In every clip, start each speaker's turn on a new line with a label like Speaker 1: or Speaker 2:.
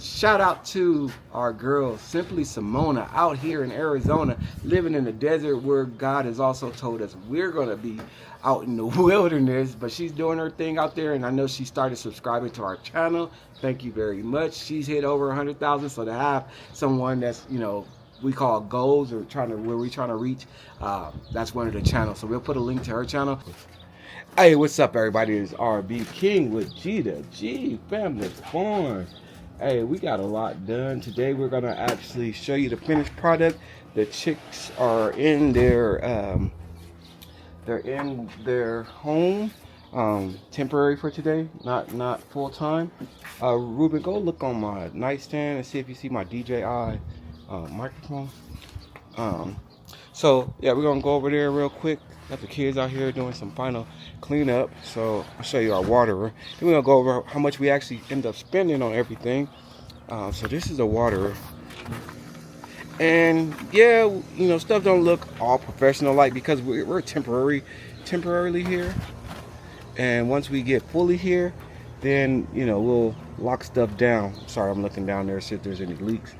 Speaker 1: shout out to our girl Simply Simona out here in Arizona, living in the desert where God has also told us we're gonna be out in the wilderness, but she's doing her thing out there, and I know she started subscribing to our channel. Thank you very much. She's hit over 100,000, so to have someone that's, you know, we call goals or where we're trying to reach, that's one of the channels. So we'll put a link to her channel. Hey, what's up, everybody? It's Rbking with G to G Family Farm. Hey, we got a lot done today. We're gonna actually show you the finished product. The chicks are in their they're in their home, temporary for today, not full time. Ruben, go look on my nightstand and see if you see my DJI microphone. So yeah, we're gonna go over there real quick. Got the kids out here doing some final cleanup. So I'll show you our waterer. Then we're gonna go over how much we actually end up spending on everything. So this is a waterer. And yeah, you know, stuff don't look all professional like because we're temporarily here. And once we get fully here, then, you know, we'll lock stuff down. Sorry, I'm looking down there to see if there's any leaks.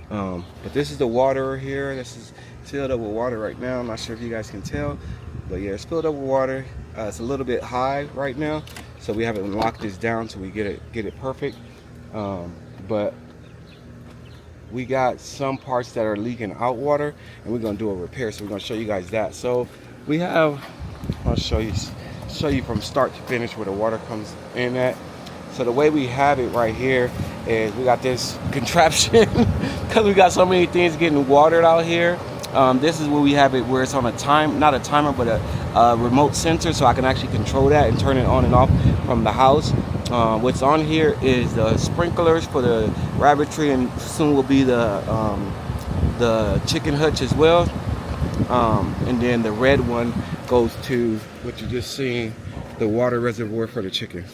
Speaker 1: But this is the waterer here. This is filled up with water right now. I'm not sure if you guys can tell, but yeah, it's filled up with water. It's a little bit high right now, so we haven't locked this down so we get it perfect. But we got some parts that are leaking out water, and we're gonna do a repair. So we're gonna show you guys that. So we have, I'll show you from start to finish where the water comes in at. So the way we have it right here is we got this contraption because we got so many things getting watered out here. This is where we have it where it's on a not a timer, but a remote sensor, so I can actually control that and turn it on and off from the house. What's on here is the sprinklers for the rabbitry, and soon will be the chicken hutch as well. And then the red one goes to what you just seen, the water reservoir for the chicken.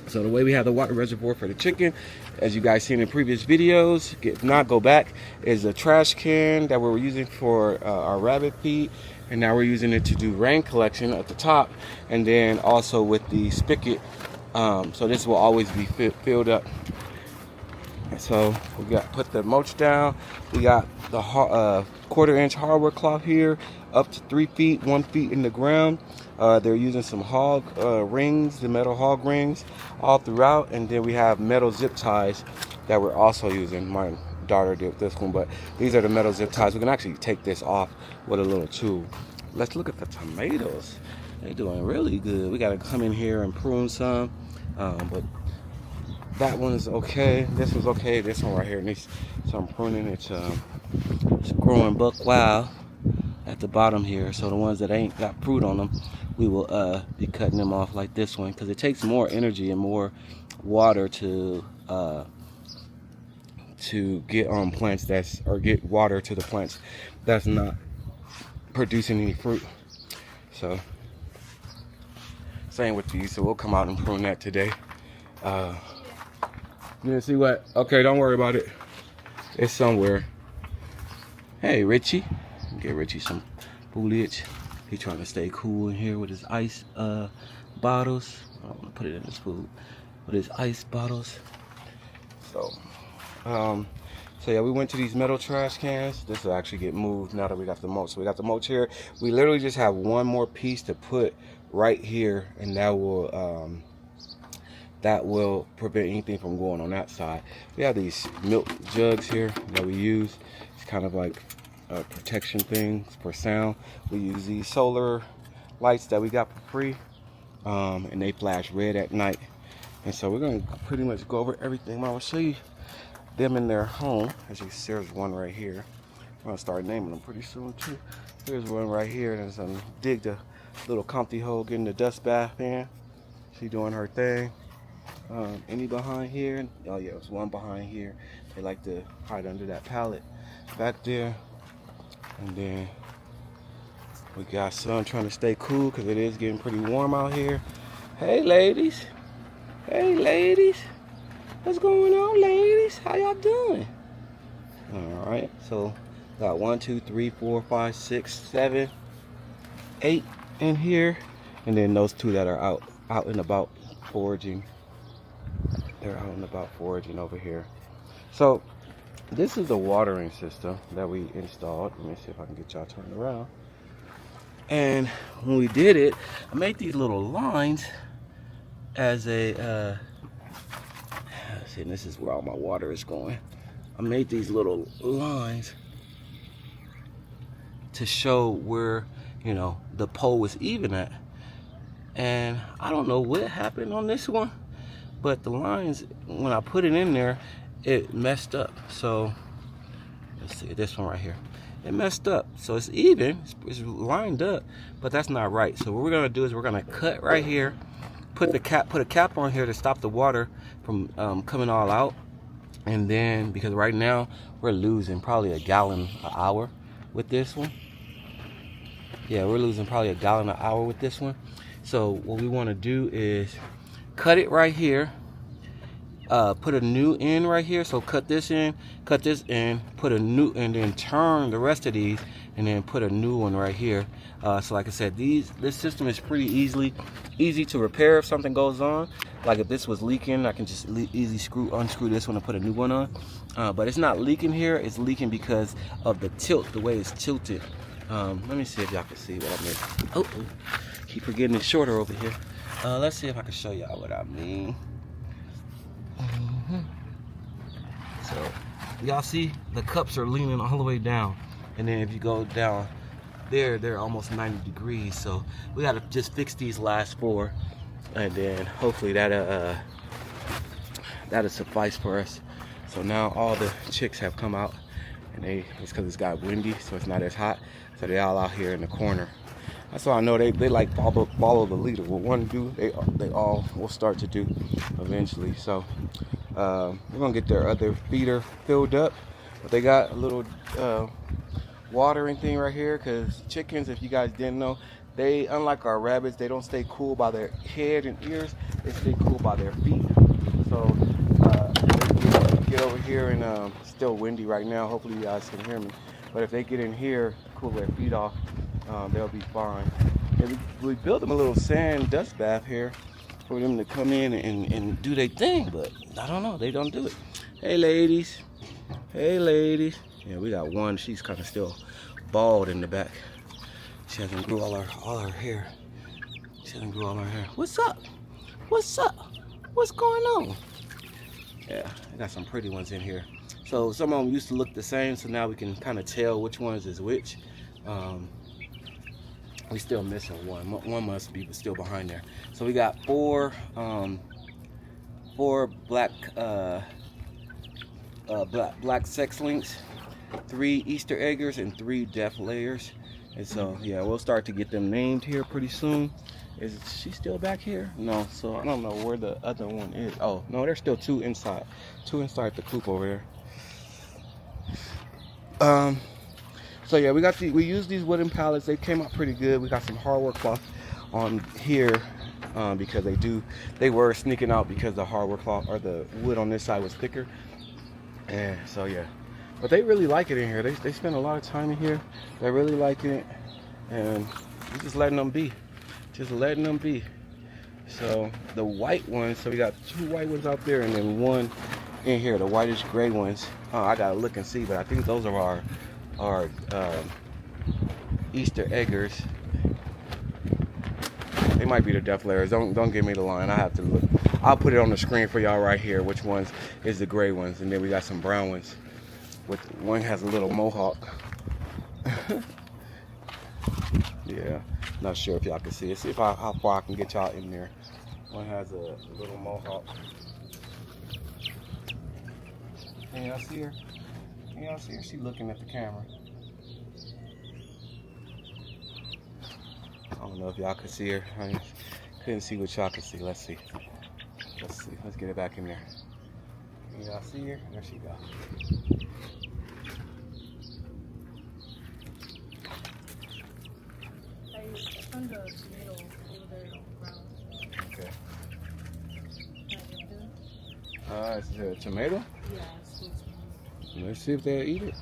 Speaker 1: So the way we have the water reservoir for the chicken, as you guys seen in previous videos, if not, go back, is a trash can that we were using for our rabbit feed, and now we're using it to do rain collection at the top, and then also with the spigot. So this will always be filled up. So we got put the mulch down. We got the 1/4-inch hardwood cloth here, up to 3 feet, 1 feet in the ground. They're using some hog rings, the metal hog rings, all throughout, and then we have metal zip ties that we're also using. My daughter did this one, but these are the metal zip ties. We can actually take this off with a little tool. Let's look at the tomatoes. They're doing really good. We gotta come in here and prune some, but that one's okay. This one's okay. This one right here needs some pruning. It's growing buck wild at the bottom here. So the ones that ain't got fruit on them, we will be cutting them off like this one, because it takes more energy and more water to get on plants get water to the plants that's not producing any fruit. So same with these. So we'll come out and prune that today. You didn't see what? Okay, don't worry about it. It's somewhere. Hey, Richie. Get Richie some foliage. He's trying to stay cool in here with his ice bottles. I don't want to put it in his food. With his ice bottles. So yeah, we went to these metal trash cans. This will actually get moved now that we got the mulch. So we got the mulch here. We literally just have one more piece to put right here, and that will prevent anything from going on that side. We have these milk jugs here that we use. It's kind of like a protection thing for sound. We use these solar lights that we got for free, and they flash red at night. And so we're gonna pretty much go over everything. I'm gonna show you them in their home. As you see, there's one right here. I'm gonna start naming them pretty soon too. There's one right here that's gonna dig the little comfy hole, getting the dust bath in. She doing her thing. Any behind here? Oh yeah, there's one behind here. They like to hide under that pallet back there. And then we got some trying to stay cool because it is getting pretty warm out here. Hey ladies. Hey ladies. What's going on, ladies? How y'all doing? Alright, so got 1, 2, 3, 4, 5, 6, 7, 8 in here. And then those two that are out and about foraging. They're out and about foraging over here. So this is the watering system that we installed. Let me see if I can get y'all turned around. And when we did it, I made these little lines as a, see, and this is where all my water is going. I made these little lines to show where, you know, the pole was even at. And I don't know what happened on this one, but the lines, when I put it in there, it messed up. So let's see, this one right here, it messed up. So it's even, it's lined up, but that's not right. So what we're gonna do is we're gonna cut right here, put a cap on here to stop the water from coming all out. And then, because right now we're losing probably a gallon an hour with this one. Yeah, we're losing probably a gallon an hour with this one. So what we want to do is cut it right here, put a new end right here. So cut this in, put a new, and then turn the rest of these, and then put a new one right here. So like I said, this system is pretty easy to repair if something goes on. Like if this was leaking, I can just easily unscrew this one and put a new one on. But it's not leaking here, it's leaking because of the tilt, the way it's tilted. Let me see if y'all can see what I mean. Oh, keep forgetting it's shorter over here. Let's see if I can show y'all what I mean. So y'all see the cups are leaning all the way down, and then if you go down there, they're almost 90 degrees. So we gotta just fix these last 4, and then hopefully that'll suffice for us. So now all the chicks have come out, and it's because it's got windy, so it's not as hot. So they all out here in the corner. That's why I know they like follow the leader. What one do, they all will start to do eventually. So we're gonna get their other feeder filled up. But they got a little watering thing right here, because chickens, if you guys didn't know, they, unlike our rabbits, they don't stay cool by their head and ears. They stay cool by their feet. So get over here, and it's still windy right now. Hopefully you guys can hear me. But if they get in here, cool their feet off, they'll be fine. And we built them a little sand dust bath here for them to come in and do their thing, but I don't know, they don't do it. Hey ladies, hey ladies. Yeah, we got one, she's kind of still bald in the back. She hasn't grew all her hair. She hasn't grew all her hair. What's up? What's up? What's going on? Yeah, I got some pretty ones in here. So some of them used to look the same, so now we can kind of tell which ones is which. We still missing one. One must be still behind there. So we got four black sex links, 3 Easter eggers, and 3 deaf layers. And so yeah, we'll start to get them named here pretty soon. Is she still back here? No, so I don't know where the other one is. Oh no, there's still 2 inside. 2 inside the coop over there. So yeah, we used these wooden pallets. They came out pretty good. We got some hardwood cloth on here because they were sneaking out because the hardwood cloth, or the wood on this side, was thicker. And so yeah, but they really like it in here. They spend a lot of time in here. They're really liking it, and we're just letting them be. So the white ones, so we got 2 white ones out there, and then 1 in here, the whitish gray ones. I gotta look and see, but I think those are our Easter eggers. They might be the deaf layers. Don't give me the line. I have to look. I'll put it on the screen for y'all right here, which ones is the gray ones. And then we got some brown ones. One has a little mohawk. Yeah, not sure if y'all can see it. See how far I can get y'all in there. One has a little mohawk. Can y'all see her? Can y'all see her? She's looking at the camera. I don't know if y'all can see her. I couldn't see what y'all can see. Let's see. Let's get it back in there. Can y'all see her? There she goes.
Speaker 2: I found a tomato over there on the ground.
Speaker 1: Okay.
Speaker 2: Can
Speaker 1: Is it a tomato?
Speaker 2: yeah, it's sweet tomato.
Speaker 1: Let's see if they'll eat it.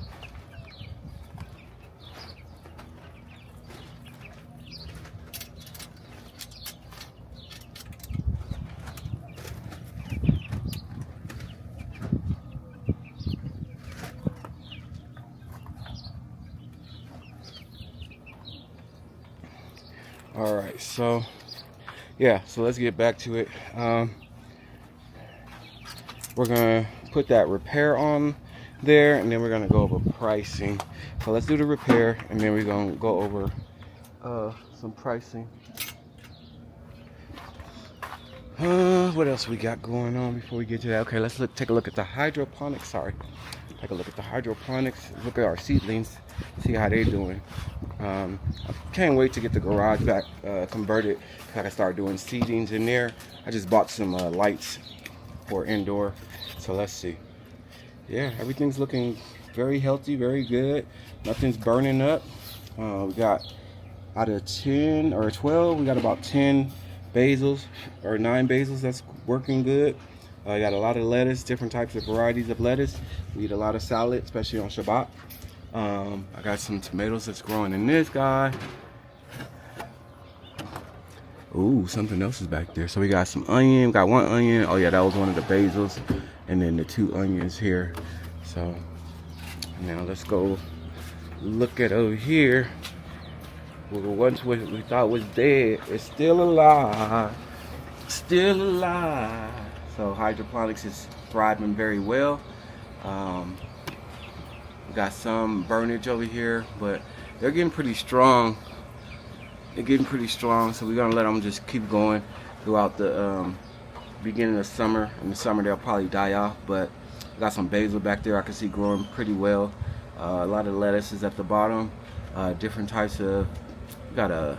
Speaker 1: All right, so yeah, so let's get back to it. We're gonna put that repair on there, and then we're gonna go over pricing. So let's do the repair, and then we're gonna go over some pricing. What else we got going on before we get to that? Okay, let's take a look at the hydroponics. Take a look at the hydroponics. Look at our seedlings. See how they're doing. I can't wait to get the garage back converted so I can start doing seedings in there. I just bought some lights for indoor. So let's see. Yeah, everything's looking very healthy, very good. Nothing's burning up. We got out of 10 or 12, we got about 10 basils or 9 basils that's working good. I got a lot of lettuce, different types of varieties of lettuce. We eat a lot of salad, especially on Shabbat. I got some tomatoes that's growing in this guy. Ooh, something else is back there. So we got some onion, got one onion. Oh yeah, that was one of the basils. And then the 2 onions here. So now let's go look at over here. Once we thought was dead, it's still alive. Still alive. So hydroponics is thriving very well. We got some burnage over here, but they're getting pretty strong. They're getting pretty strong, so we're gonna let them just keep going throughout the beginning of summer. In the summer they'll probably die off, but we got some basil back there I can see growing pretty well. A lot of lettuces at the bottom. Different types of, we got a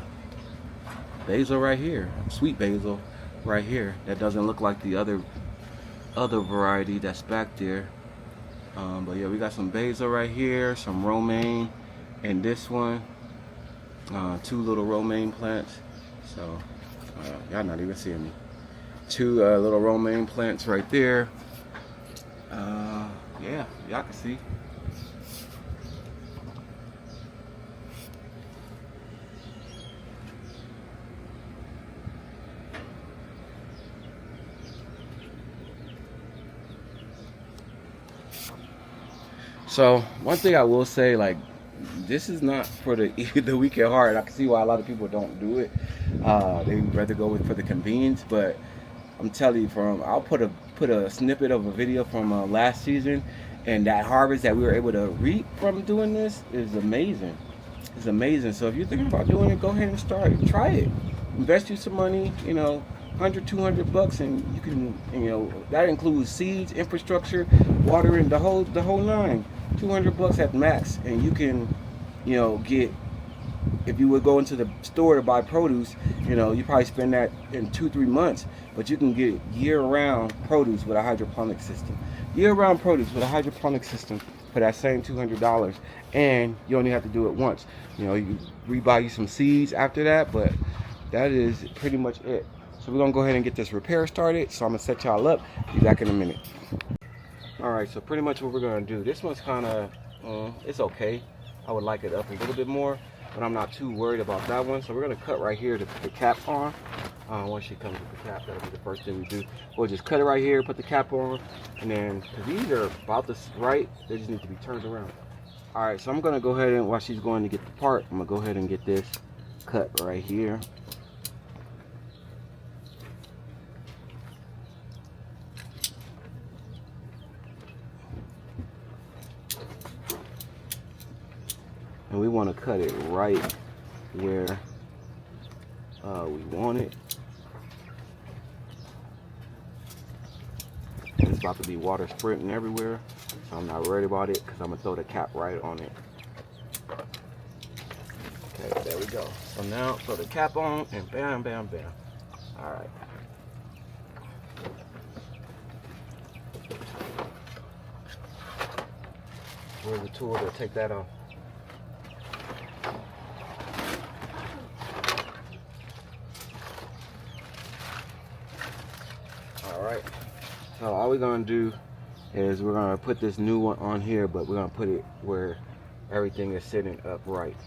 Speaker 1: basil right here, sweet basil right here. That doesn't look like the other variety that's back there. But yeah, we got some basil right here, some romaine, and this one. 2 little romaine plants. So y'all not even seeing me. 2 little romaine plants right there. Yeah, y'all can see. So one thing I will say, like, this is not for the weak at heart. I can see why a lot of people don't do it. They rather go for the convenience. But I'm telling you, I'll put a snippet of a video from last season, and that harvest that we were able to reap from doing this is amazing. It's amazing. So if you're thinking about doing it, go ahead and try it. Invest you some money, you know, $100-200, and you can, you know, that includes seeds, infrastructure, watering, the whole 9. $200 at max, and you can, you know, get, if you would go into the store to buy produce, you know, you probably spend that in 2-3 months, but you can get year-round produce with a hydroponic system. Year-round produce with a hydroponic system for that same $200, and you only have to do it once. You know, you rebuy you some seeds after that, but that is pretty much it. So we're gonna go ahead and get this repair started. So I'm gonna set y'all up. Be back in a minute. All right, so pretty much what we're gonna do. This one's kind of, it's okay. I would like it up a little bit more, but I'm not too worried about that one. So we're gonna cut right here to put the cap on. Once she comes with the cap, that'll be the first thing we do. We'll just cut it right here, put the cap on, and then, cause these are about this right, they just need to be turned around. All right, so I'm gonna go ahead and, while she's going to get the part, I'm gonna go ahead and get this cut right here. And we want to cut it right where we want it. And it's about to be water sprinting everywhere, so I'm not worried about it because I'm going to throw the cap right on it. Okay, there we go. So now throw the cap on and bam, bam, bam. All right. Where's the tool to take that off? Alright, so all we're going to do is we're going to put this new one on here, but we're going to put it where everything is sitting upright.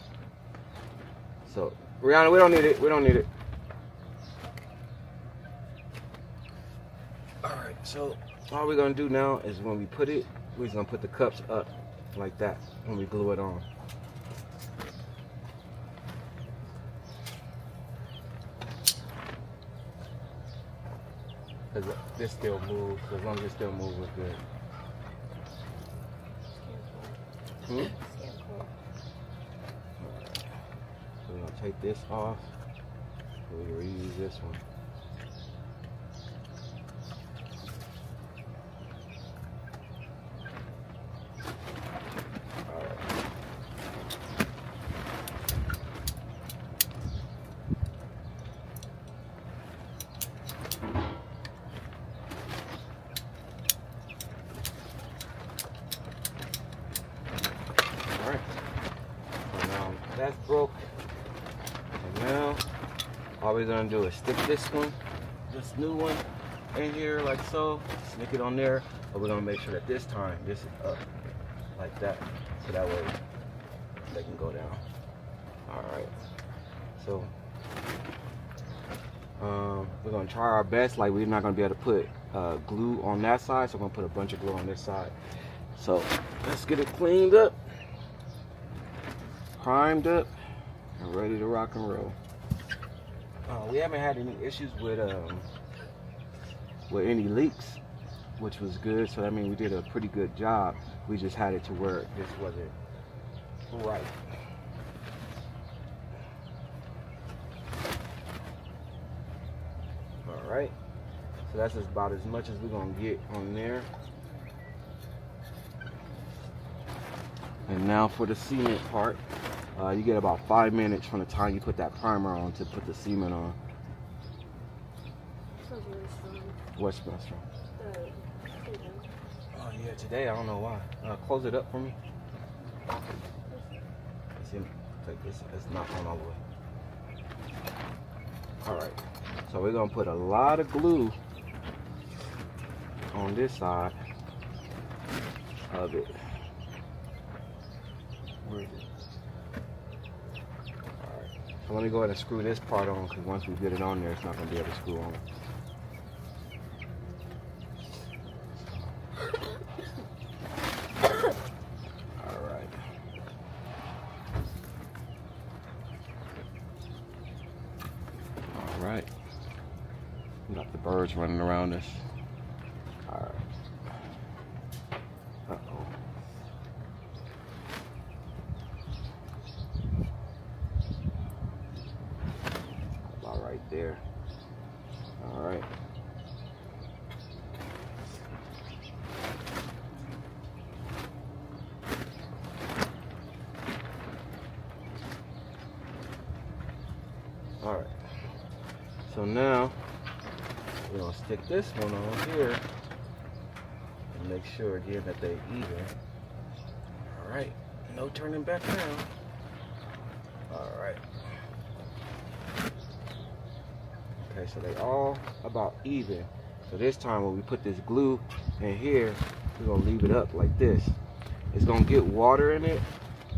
Speaker 1: So, Rihanna, we don't need it. We don't need it. Alright, so all we're going to do now is when we put it, we're just going to put the cups up like that when we glue it on. because this still moves. As long as it still moves, we're good. Hmm? So we're gonna take this off. We'll reuse this one. That's broke. And now all we're gonna do is stick this new one in here like so, stick it on there, but we're gonna make sure that this time this is up like that, so that way they can go down. All right, so we're gonna try our best. Like, we're not gonna be able to put glue on that side, so we're gonna put a bunch of glue on this side. So let's get it cleaned up, primed up, and ready to rock and roll. We haven't had any issues with any leaks, which was good. So that means we did a pretty good job. We just had it to where this wasn't right. All right. So that's about as much as we're gonna get on there. And now for the cement part. You get about 5 minutes from the time you put that primer on to put the cement on.
Speaker 2: Smells really strong.
Speaker 1: What smells strong?
Speaker 2: Chicken.
Speaker 1: Oh yeah, today I don't know why. Close it up for me. See, take this. It's not on all the way. All right. So we're gonna put a lot of glue on this side of it. Where is it? So let me go ahead and screw this part on, because once we get it on there, it's not going to be able to screw on. Alright. Alright. We got the birds running around us. Alright. Uh-oh. Right there. All right. All right. So now we're gonna stick this one on here and make sure again that they even. All right. No turning back now. All right. Okay, so they all about even. So this time when we put this glue in here, we're gonna leave it up like this. It's gonna get water in it,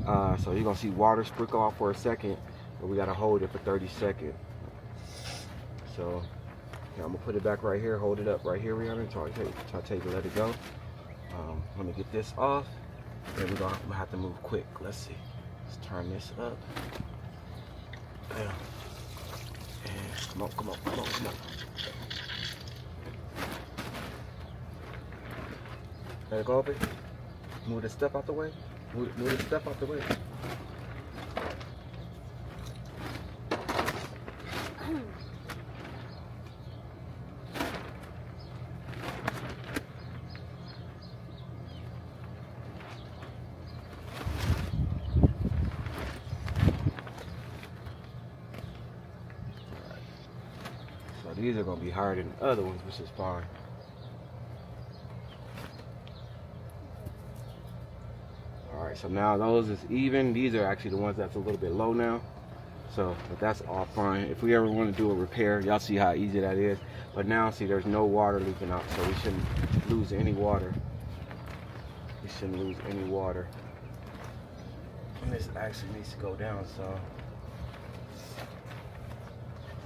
Speaker 1: so you're gonna see water sprinkle off for a second, but we gotta hold it for 30 seconds. So yeah, I'm gonna put it back right here, hold it up right here, Rihanna, until I tell you to let it go. Let me get this off, and we're gonna have to move quick. Let's see. Let's turn this up. Bam. Come on, come on, come on, come on. Let it go over. Move the stuff out the way. Move the stuff out the way. These are going to be higher than the other ones, which is fine. Alright, so now those is even. These are actually the ones that's a little bit low now. So, but that's all fine. If we ever want to do a repair, y'all see how easy that is. But now, see, there's no water leaking out, so we shouldn't lose any water. We shouldn't lose any water. And this actually needs to go down, so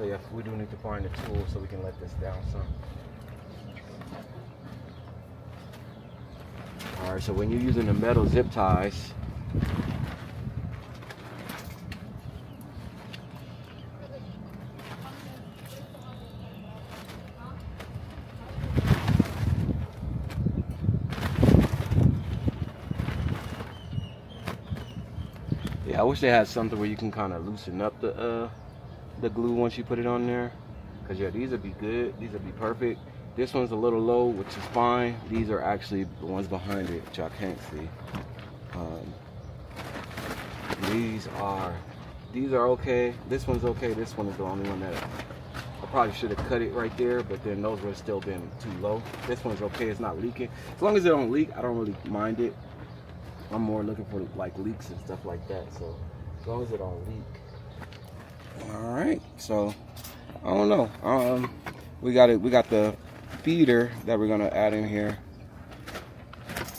Speaker 1: yeah, we do need to find a tool so we can let this down some. Alright, so when you're using the metal zip ties, Yeah, I wish they had something where you can kind of loosen up the glue once you put it on there. Cause yeah, these would be good. These would be perfect. This one's a little low, which is fine. These are actually the ones behind it, which y'all can't see. These are okay. This one's okay. This one is the only one that I probably should have cut it right there, but then those would have still been too low. This one's okay. It's not leaking. As long as it don't leak, I don't really mind it. I'm more looking for like leaks and stuff like that. So as long as it don't leak. All right. So I don't know. We got the feeder that we're gonna add in here.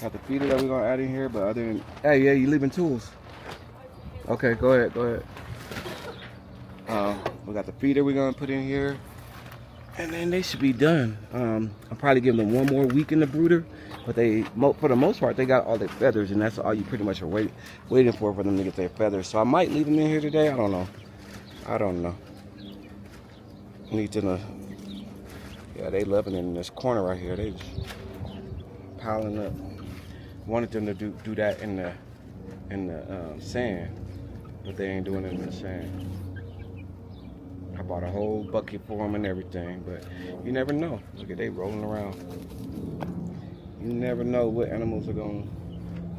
Speaker 1: Got the feeder that we're gonna add in here, but other than, hey, yeah, you leaving tools? Okay, go ahead. We got the feeder we're gonna put in here, and then they should be done. I'll probably give them one more week in the brooder, but for the most part, they got all their feathers, and that's all you pretty much are waiting for them to get their feathers. So I might leave them in here today. I don't know. Need to. Yeah, they living in this corner right here. They just piling up. Wanted them to do that in the sand, but they ain't doing it in the sand. I bought a whole bucket for them and everything, but you never know. Look at they rolling around. You never know what animals are gonna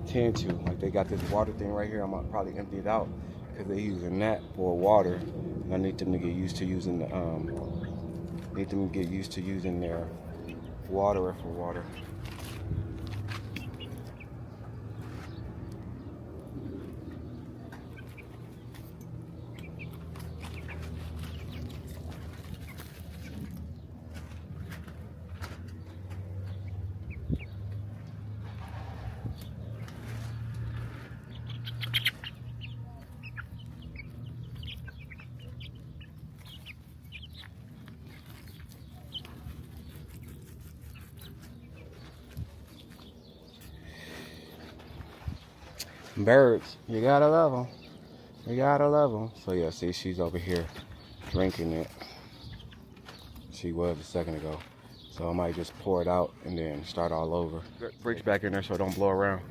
Speaker 1: tend to. Like they got this water thing right here. I'm gonna probably empty it out because they're using that for water. And I need them to get used to using the their water for water. Birds, you gotta love them. You gotta love them. So yeah, see, she's over here drinking it. She was a second ago. So I might just pour it out and then start all over. Fridge back in there so it don't blow around.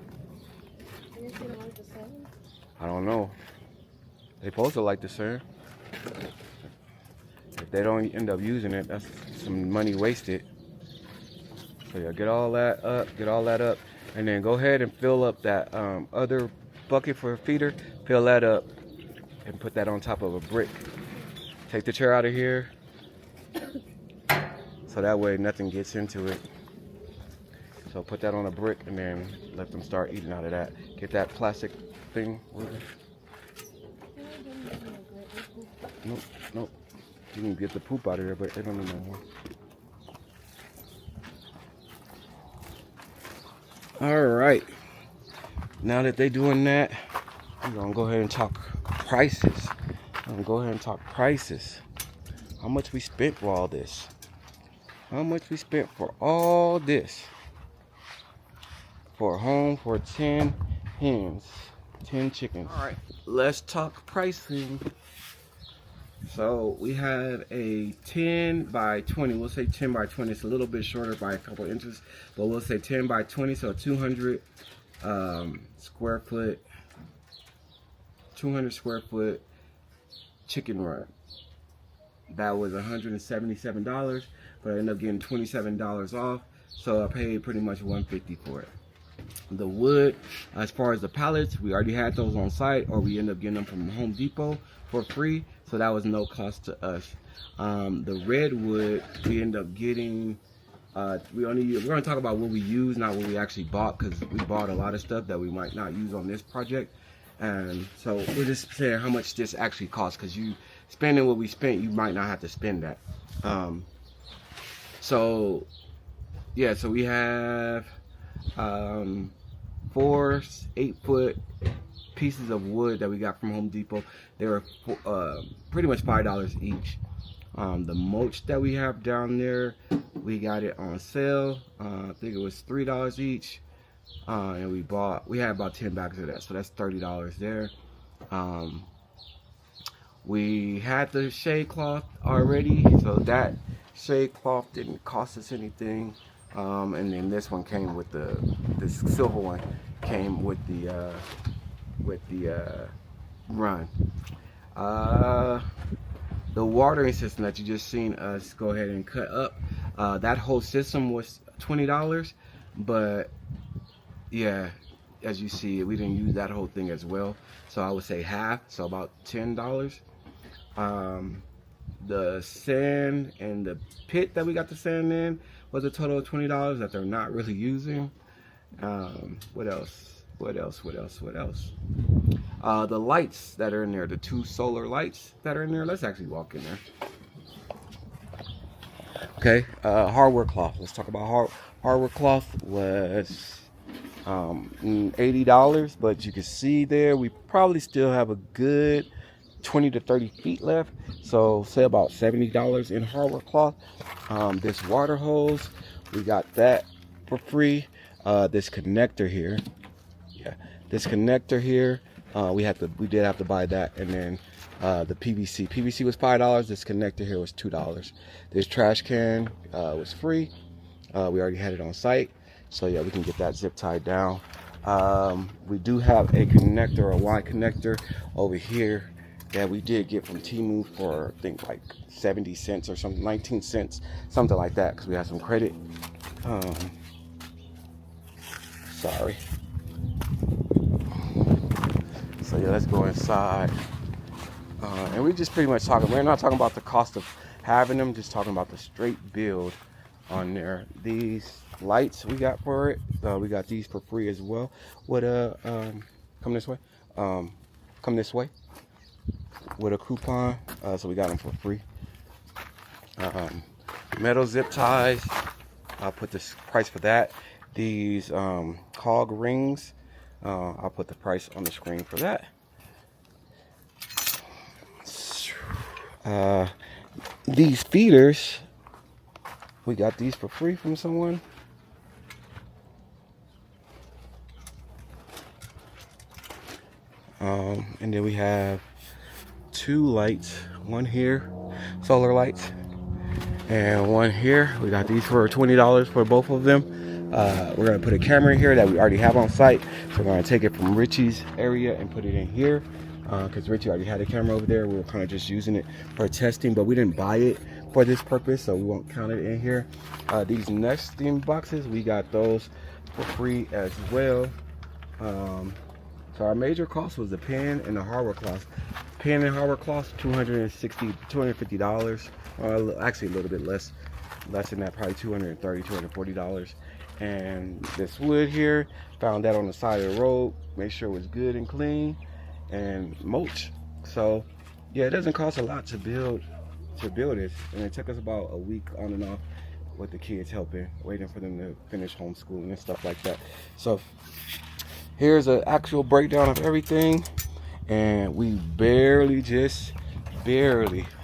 Speaker 1: I don't know. They supposed to like the sand. If they don't end up using it, that's some money wasted. So yeah, get all that up. And then go ahead and fill up that other bucket for a feeder. Fill that up and put that on top of a brick. Take the chair out of here so that way nothing gets into it. So put that on a brick and then let them start eating out of that. Get that plastic thing. Nope. You can get the poop out of there, but they don't need no more. All right, now that they're doing that, we're gonna go ahead and talk prices. How much we spent for all this? For a home for 10 hens, 10 chickens. All right, let's talk pricing. So we have a 10 by 20. We'll say 10 by 20. It's a little bit shorter by a couple inches, but we'll say 10 by 20. So 200 square foot chicken run. That was $177, but I ended up getting $27 off. So I paid pretty much $150 for it. The wood, as far as the pallets, we already had those on site, or we ended up getting them from Home Depot for free. So that was no cost to us. The redwood, we end up getting, we're gonna talk about what we use, not what we actually bought, because we bought a lot of stuff that we might not use on this project. And so we're just saying how much this actually costs, because you spending what we spent, you might not have to spend that. So we have 4 8-foot pieces of wood that we got from Home Depot. They were pretty much $5 each. The mulch that we have down there, we got it on sale. I think it was $3 each, and we had about 10 bags of that, so that's $30 there. We had the shade cloth already, so that shade cloth didn't cost us anything. And then this one came with this silver one came with the run. The watering system that you just seen us go ahead and cut up, that whole system was $20, but yeah, as you see, we didn't use that whole thing as well, so I would say half, so about $10. The sand and the pit that we got the sand in was a total of $20 that they're not really using. What else? The lights that are in there, the 2 solar lights that are in there. Let's actually walk in there. Okay, hardware cloth. Let's talk about hardware cloth. Was $80, but you can see there we probably still have a good 20 to 30 feet left, so say about $70 in hardware cloth. This water hose, we got that for free. This connector here, this connector here, we did have to buy that. And then the PVC was $5. This connector here was $2. This trash can was free. We already had it on site, so yeah, we can get that zip tied down. We do have a connector, a Y connector over here that we did get from Temu for I think like 70 cents or something, 19 cents, something like that, because we had some credit. Sorry. So yeah, let's go inside. And we're just pretty much talking, we're not talking about the cost of having them, just talking about the straight build on there. These lights we got for it, we got these for free as well. What come this way, come this way with a coupon, so we got them for free. Metal zip ties, I'll put this price for that. These hog rings, I'll put the price on the screen for that. These feeders, we got these for free from someone. And then we have 2 lights, one here, solar lights, and one here. We got these for $20 for both of them. We're gonna put a camera here that we already have on site. So we're gonna take it from Richie's area and put it in here, because Richie already had a camera over there. We were kind of just using it for testing, but we didn't buy it for this purpose, so we won't count it in here. These nesting boxes, we got those for free as well. So our major cost was the pen and the hardware cloth. Pen and hardware cloth, $250. Actually a little bit less than that, probably $230, $240. And this wood here, found that on the side of the road, make sure it was good and clean, and mulch. So yeah, it doesn't cost a lot to build it, and it took us about a week on and off with the kids helping, waiting for them to finish homeschooling and stuff like that. So here's an actual breakdown of everything, and we barely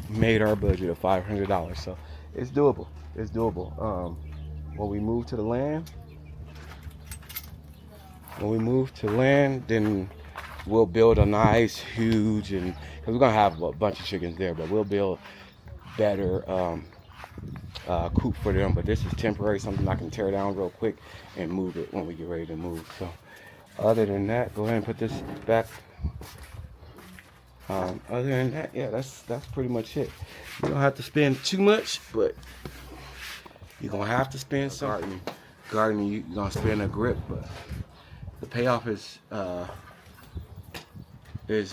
Speaker 1: made our budget of $500. So it's doable. When we move to land, then we'll build a nice, huge, and because we're gonna have a bunch of chickens there, but we'll build better coop for them. But this is temporary, something I can tear down real quick and move it when we get ready to move. So other than that, go ahead and put this back. Other than that, yeah, that's pretty much it. You don't have to spend too much, but you're gonna have to spend some. Gardening, you're gonna spend a grip, but the payoff is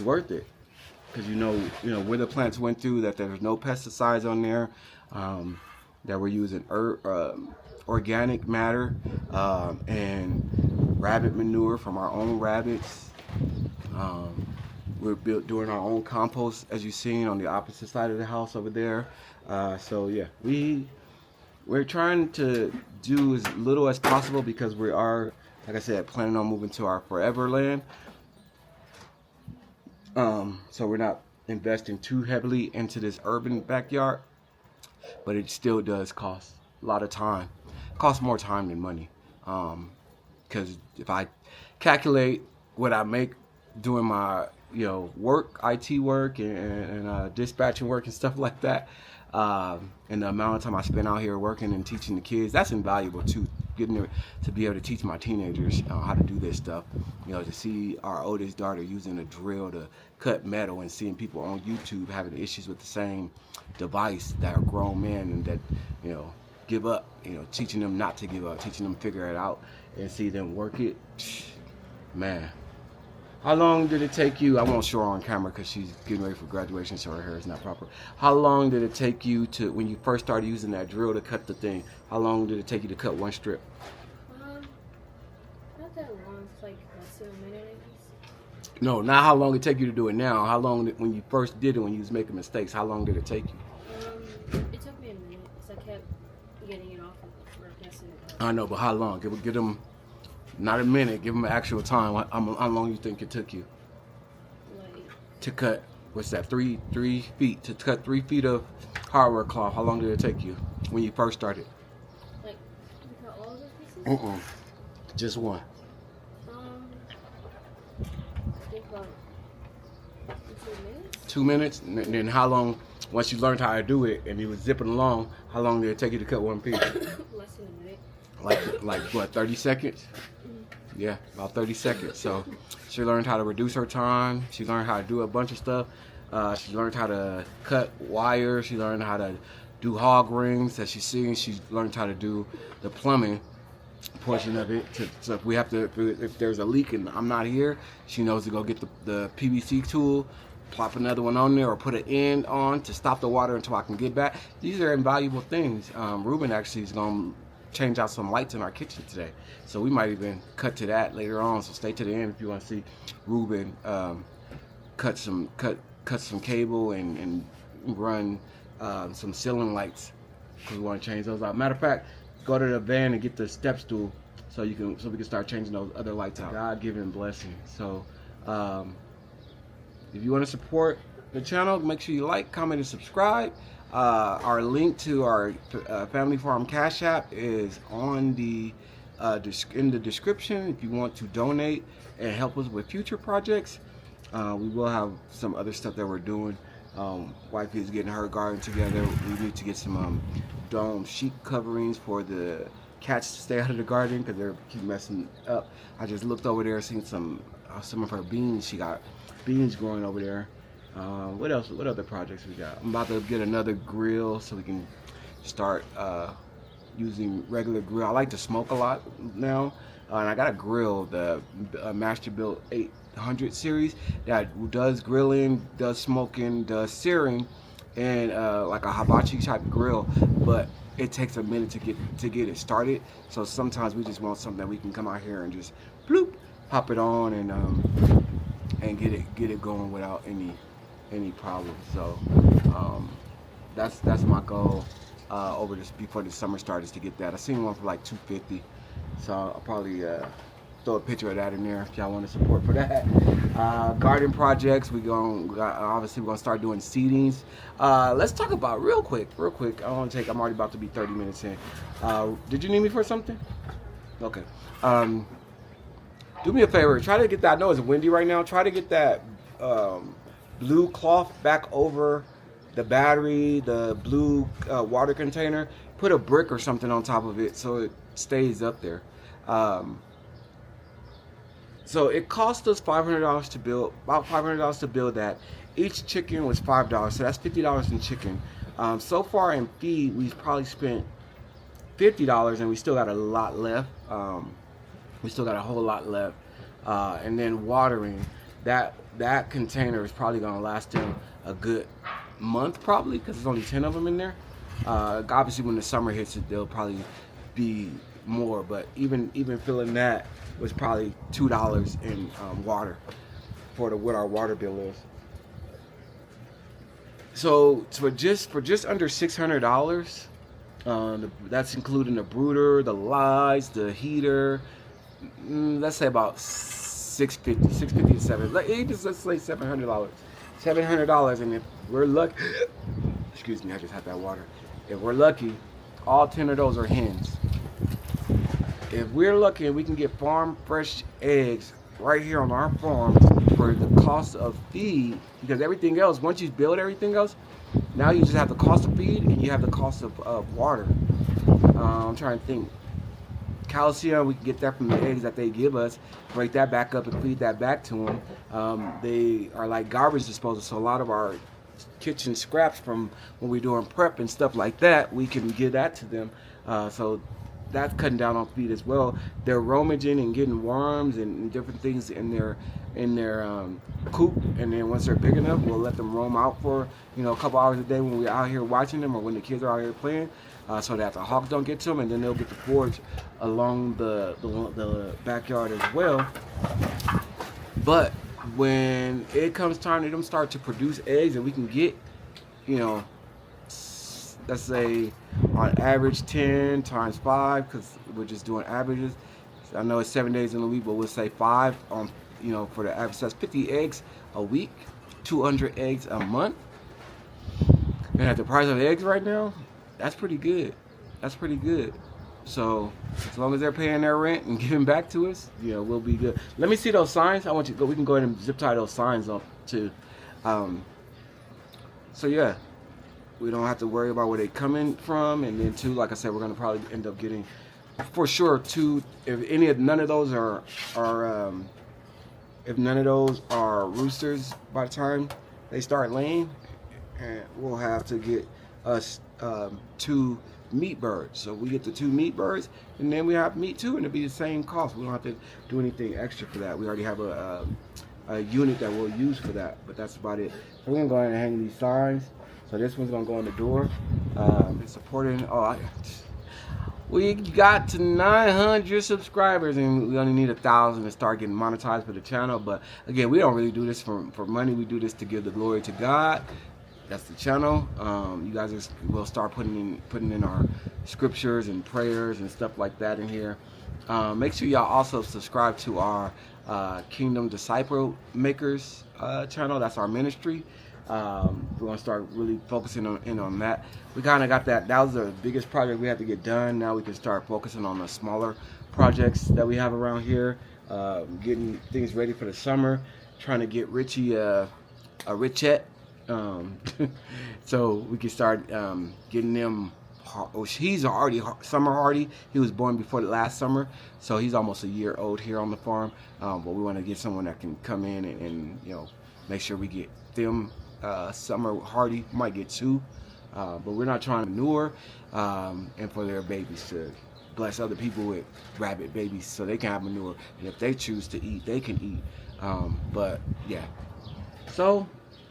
Speaker 1: worth it, because you know where the plants went through, that there's no pesticides on there, that we're using organic matter, and rabbit manure from our own rabbits. We're doing our own compost, as you've seen on the opposite side of the house over there. So yeah, we're trying to do as little as possible, because we are, like I said, planning on moving to our forever land. So we're not investing too heavily into this urban backyard, but it still does cost a lot of time. It costs more time than money. Because if I calculate what I make doing my work, IT work, and dispatching work and stuff like that, And the amount of time I spend out here working and teaching the kids, that's invaluable too. Getting there to be able to teach my teenagers how to do this stuff. You know, to see our oldest daughter using a drill to cut metal and seeing people on YouTube having issues with the same device that are grown men and that, you know, give up. You know, teaching them not to give up, teaching them to figure it out and see them work it. Man. How long did it take you? I won't show her on camera because she's getting ready for graduation, so her hair is not proper. How long did it take you to, when you first started using that drill to cut the thing, how long did it take you to cut one strip?
Speaker 2: Not that long. It's like a minute, I guess.
Speaker 1: No, not how long it take you to do it now. How long did, when you first did it, when you was making mistakes, how long did it take you?
Speaker 2: It took me a minute because I kept getting it off or messing it up.
Speaker 1: I know, but how long? Give them, not a minute, give them an actual time. How long you think it took you?
Speaker 2: Like,
Speaker 1: to cut, what's that, 3 feet, to cut 3 feet of hardware cloth. How long did it take you when you first started?
Speaker 2: like, to cut all of those pieces?
Speaker 1: Just one.
Speaker 2: I think about 2 minutes.
Speaker 1: 2 minutes? And then how long, once you learned how to do it and you was zipping along, how long did it take you to cut one piece?
Speaker 2: Less than a minute.
Speaker 1: Like what, 30 seconds? Yeah, about 30 seconds. So she learned how to reduce her time. She learned how to do a bunch of stuff. She learned how to cut wire. She learned how to do hog rings. As she's seeing, she learned how to do the plumbing portion of it. So if we have to, if there's a leak and I'm not here, she knows to go get the PVC tool, plop another one on there, or put an end on to stop the water until I can get back. These are invaluable things. Ruben actually is going to change out some lights in our kitchen today, so we might even cut to that later on, so stay to the end if you want to see Ruben cut some cable and run some ceiling lights, because we want to change those out. Matter of fact, go to the van and get the step stool so we can start changing those other lights out. God-given blessing. So if you want to support the channel, make sure you like, comment, and subscribe. Our link to our family farm Cash App is on the in the description if you want to donate and help us with future projects. We will have some other stuff that we're doing. Wifey is getting her garden together. We need to get some dome sheet coverings for the cats to stay out of the garden because they keep messing up. I just looked over there, seen some of her beans. She got beans growing over there. What else? What other projects we got? I'm about to get another grill so we can start using regular grill. I like to smoke a lot now, and I got a grill, the Masterbuilt 800 series, that does grilling, does smoking, does searing, and like a hibachi type grill. But it takes a minute to get it started. So sometimes we just want something that we can come out here and just bloop, pop it on and get it going without any problems. So that's my goal over this before the summer starts, is to get that. I seen one for like $250, so I'll probably throw a picture of that in there if y'all want to support for that. Garden projects, obviously we're gonna start doing seedings. Let's talk about real quick. I don't want to take. I'm already about to be 30 minutes in. Did you need me for something? Okay. Do me a favor. Try to get that. I know it's windy right now. Try to get that blue cloth back over the battery, the blue water container. Put a brick or something on top of it so it stays up there. So it cost us $500 to build, about $500 to build that. Each chicken was $5, so that's $50 in chicken. So far in feed, we've probably spent $50, and we still got a lot left. We still got a whole lot left. And then watering, that container is probably gonna last them a good month, probably, because there's only 10 of them in there. Obviously, when the summer hits, they'll probably be more, but even filling that was probably $2 in water for what our water bill is. So for just under $600, that's including the brooder, the lights, the heater. Let's say about $650 to $700. Let's say $700. $700, and if we're lucky, excuse me, I just had that water. If we're lucky, all 10 of those are hens. If we're lucky and we can get farm fresh eggs right here on our farm for the cost of feed, because everything else, once you build everything else, Now you just have the cost of feed and you have the cost of water. I'm trying to think. Calcium, we can get that from the eggs that they give us, break that back up and feed that back to them. They are like garbage disposal, so a lot of our kitchen scraps from when we're doing prep and stuff like that, we can give that to them. So that's cutting down on feed as well. They're rummaging and getting worms and different things in their coop, and then once they're big enough, we'll let them roam out for a couple hours a day when we're out here watching them or when the kids are out here playing, so that the hawks don't get to them, and then they'll get to forage along the backyard as well. But when it comes time to them start to produce eggs, and we can get, let's say on average 10 times 5, because we're just doing averages. I know it's 7 days in a week, but we'll say 5 on, for the average. That's 50 eggs a week, 200 eggs a month. And at the price of eggs right now, that's pretty good. That's pretty good. So as long as they're paying their rent and giving back to us, we'll be good. Let me see those signs. I want you to go. We can go ahead and zip tie those signs up too. So yeah, we don't have to worry about where they coming from. And then too, like I said, we're gonna probably end up getting, for sure, two. If none of those are roosters by the time they start laying, and we'll have to get us 2 meat birds. So we get the 2 meat birds, and then we have meat too, and it'll be the same cost. We don't have to do anything extra for that. We already have a unit that we'll use for that, but that's about it. So we're gonna go ahead and hang these signs. So this one's gonna go on the door. It's supporting. We got to 900 subscribers, and we only need 1,000 to start getting monetized for the channel. But again, we don't really do this for money. We do this to give the glory to God. That's the channel. You guys will start putting in our scriptures and prayers and stuff like that in here. Make sure y'all also subscribe to our Kingdom Disciple Makers channel. That's our ministry. We're gonna start really focusing on that. We kind of got that. That was the biggest project we had to get done. Now we can start focusing on the smaller projects that we have around here. Getting things ready for the summer. Trying to get Richie a Richette. So we can start getting them. He's already summer hardy. He was born before the last summer, so he's almost a year old here on the farm. But we want to get someone that can come in and make sure we get them summer hardy. Might get 2, but we're not trying to manure and for their babies to bless other people with rabbit babies so they can have manure, and if they choose to eat, they can eat. But yeah, so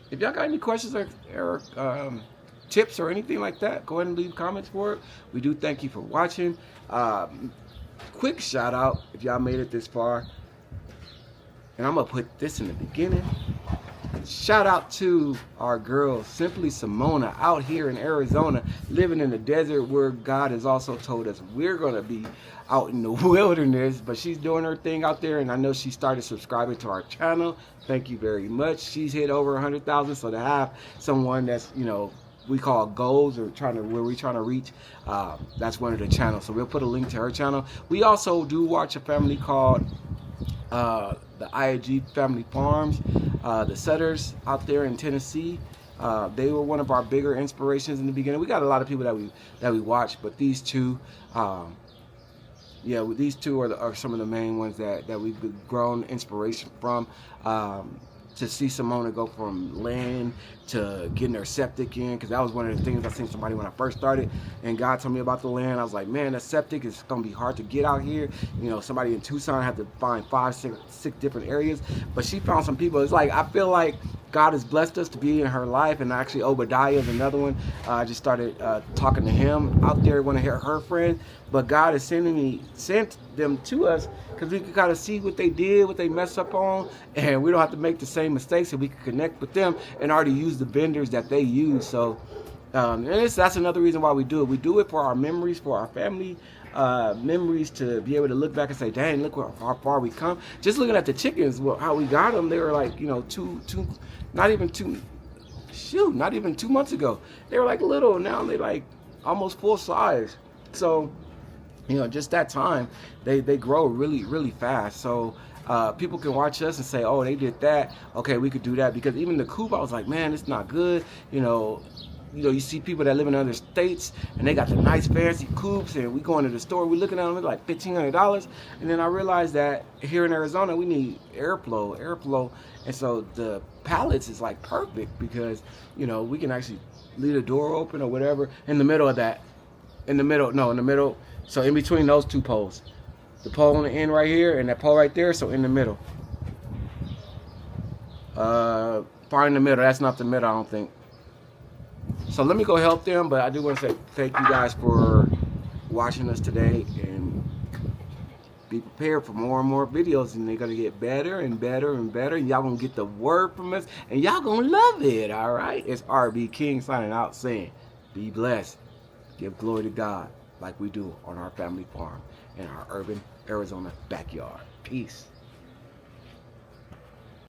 Speaker 1: if y'all got any questions or tips or anything like that, go ahead and leave comments for it. We do thank you for watching. Quick shout out if y'all made it this far, and I'm gonna put this in the beginning. Shout out to our girl Simply Simona out here in Arizona, living in the desert where God has also told us we're gonna be out in the wilderness, but she's doing her thing out there, and I know she started subscribing to our channel. Thank you very much. She's hit over 100,000, so to have someone that's we call goals or where we're trying to reach, that's one of the channels. So we'll put a link to her channel. We also do watch a family called the IAG Family Farms, the Setters out there in Tennessee. They were one of our bigger inspirations in the beginning. We got a lot of people that we watch, but these two, these two are some of the main ones that we've grown inspiration from. To see Simona go from land to getting her septic in, because that was one of the things I seen somebody when I first started, and God told me about the land. I was like, man, that septic is gonna be hard to get out here. Somebody in Tucson had to find 5, 6 different areas, but she found some people. It's like I feel like God has blessed us to be in her life, and actually Obadiah is another one. I just started talking to him out there, want to hear her friend, but God is sent them to us because we can kind of see what they did, what they messed up on, and we don't have to make the same mistakes, and we can connect with them and already use the vendors that they use. So that's another reason why we do it. We do it for our memories, for our family memories, to be able to look back and say, dang, look how far we come. Just looking at the chickens, how we got them, they were like, not even 2 months ago. They were like little, now they like almost full size. So just that time, they grow really, really fast. So people can watch us and say, oh, they did that. Okay, we could do that. Because even the coop, I was like, man, it's not good. you know, you see people that live in other states and they got the nice fancy coops, and we go into the store, we looking at them, it's like $1,500. And then I realized that here in Arizona we need airflow, and so the pallets is like perfect because, you know, we can actually leave the door open or whatever in the middle of that, in the middle, so in between those two poles, the pole on the end right here and that pole right there, so in the middle. Far in the middle, that's not the middle, I don't think. So let me go help them, but I do want to say thank you guys for watching us today, and be prepared for more and more videos, and they're going to get better and better and better, and y'all going to get the word from us, and y'all going to love it, all right? It's Rbking signing out saying, be blessed, give glory to God like we do on our family farm in our urban Arizona backyard. Peace.